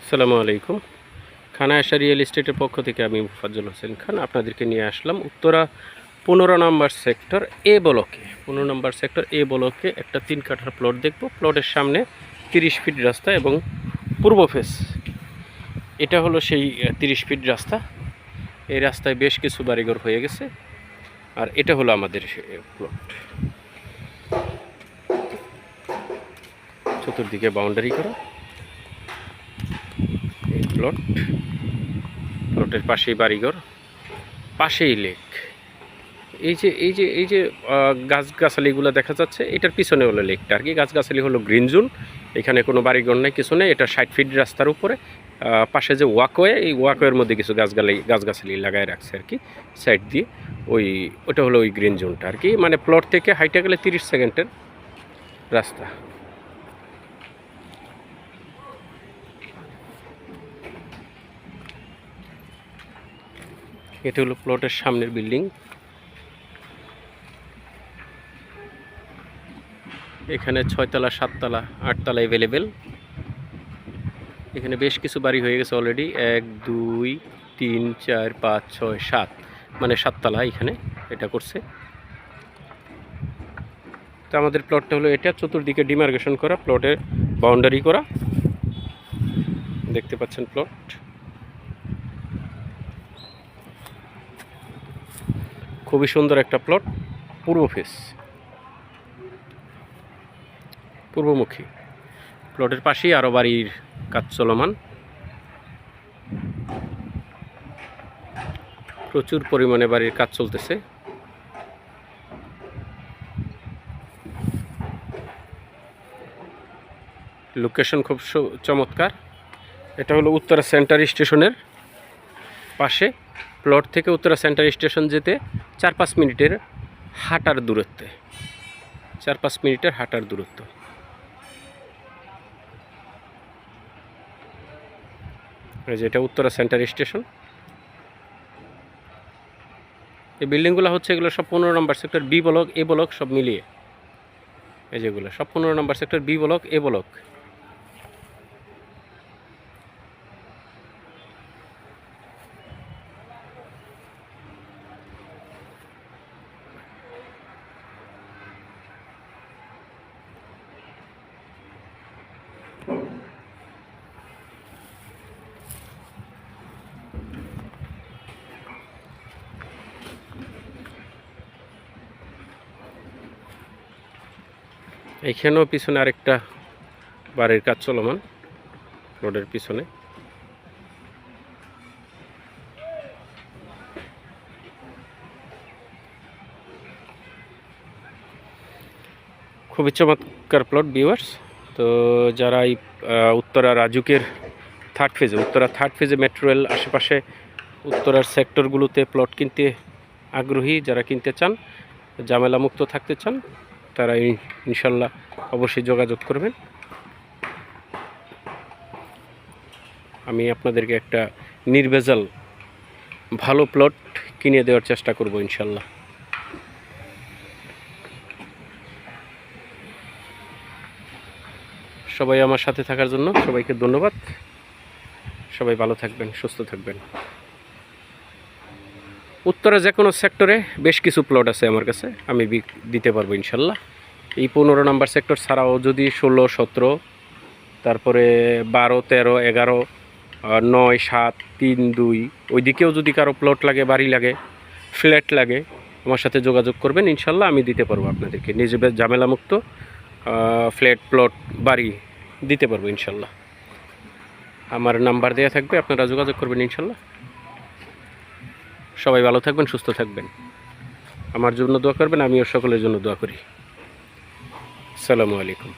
আসসালামু আলাইকুম। খানা আশা রিয়েল এস্টেটের পক্ষ থেকে আমি মুফাজ্জল হোসেন খান আপনাদেরকে নিয়ে আসলাম উত্তরা 15 নম্বর সেক্টর এ ব্লকে। 15 নম্বর সেক্টর এ ব্লকে একটা 3 কাঠার প্লট দেখব। প্লটের সামনে 30 ফিট রাস্তা এবং পূর্ব ফেস। এটা হলো সেই 30 ফিট রাস্তা। এই রাস্তায় বেশ কিছু বাড়িঘর হয়ে গেছে, আর এটা হলো আমাদের প্লট। চতুর্দিকে বাউন্ডারি করা এই প্লটের পাশেই বাড়িঘর, পাশেই লেক। এই যে গাছগাছালিগুলো দেখা যাচ্ছে, এটার পিছনে হলো লেকটা আর কি। গাছগাছালি হলো গ্রিন জোন, এখানে কোনো বাড়িঘর নেই, কিছু নেই। এটা 60 ফিট রাস্তার উপরে। পাশে যে ওয়াকওয়ে, এই ওয়াকওয়ের মধ্যে কিছু গাছগাছালি লাগায় রাখছে আর কি সাইড দিয়ে। ওটা হলো ওই গ্রিন জোনটা আর কি। মানে প্লট থেকে হাইটে গেলে 30 সেকেন্ডের রাস্তা। এটা হলো প্লটের সামনের বিল্ডিং। এখানে 6 তলা, 7 তলা, 8 তলা অ্যাভেলেবেল। এখানে বেশ কিছু বাড়ি হয়ে গেছে অলরেডি। 1 2 3 4 5 6 7, মানে 7 তলা এখানে এটা করছে। তো আমাদের প্লটটা হলো এটা। চতুর্দিকে ডিমার্কেশন করা, প্লটের বাউন্ডারি করা, দেখতে পাচ্ছেন প্লট। খুবই সুন্দর একটা প্লট। পূর্ব ফেস, পূর্বমুখী। প্লটের পাশেই আরও বাড়ির কাজ চলমান। প্রচুর পরিমাণে বাড়ির কাজ চলতেছে। লোকেশন খুব চমৎকার। এটা হলো উত্তরা সেন্টার স্টেশনের পাশে। প্লট থেকে উত্তরা সেন্টার স্টেশন যেতে 4-5 মিনিটের হাঁটার দূরত্বে। 4-5 মিনিটের হাঁটার দূরত্ব। এই যে এটা উত্তরা সেন্টার স্টেশন। এই বিল্ডিংগুলো হচ্ছে, এগুলো সব 15 নম্বর সেক্টর বি ব্লক, এ ব্লক সব মিলিয়ে। এই যেগুলো সব 15 নম্বর সেক্টর বি ব্লক, এ ব্লক। এইখানেও পিছনে আরেকটা বাড়ির কাজ চলমান, রোডের পিছনে। খুবই চমৎকার প্লট ভিউয়ার্স। তো যারা এই উত্তরা রাজুকের উত্তরা থার্ড ফেজে মেট্রো রেল আশেপাশে উত্তরার সেক্টরগুলোতে প্লট কিনতে আগ্রহী, যারা কিনতে চান, ঝামেলামুক্ত থাকতে চান, তারা ইনশাল্লাহ অবশ্যই যোগাযোগ করবেন। আমি আপনাদেরকে একটা নির্ভেজাল ভালো প্লট কিনে দেওয়ার চেষ্টা করব ইনশাল্লাহ। সবাই আমার সাথে থাকার জন্য সবাইকে ধন্যবাদ। সবাই ভালো থাকবেন, সুস্থ থাকবেন। উত্তরা যে কোনো সেক্টরে বেশ কিছু প্লট আছে আমার কাছে, আমি দিতে পারবো ইনশাল্লাহ। এই 15 নম্বর সেক্টর ছাড়াও যদি 16, 17, তারপরে 12, 13, 11, 9, 7, 3, 2 ওইদিকেও যদি কারো প্লট লাগে, বাড়ি লাগে, ফ্ল্যাট লাগে, আমার সাথে যোগাযোগ করবেন ইনশাল্লাহ। আমি দিতে পারবো আপনাদেরকে নিজে ঝামেলামুক্ত ফ্ল্যাট, প্লট, বাড়ি দিতে পারবো ইনশাল্লাহ। আমার নাম্বার দেওয়া থাকবে, আপনারা যোগাযোগ করবেন ইনশাল্লাহ। সবাই ভালো থাকবেন, সুস্থ থাকবেন। আমার জন্য দোয়া করবেন, আমিও সকলের জন্য দোয়া করি। আসসালামু আলাইকুম।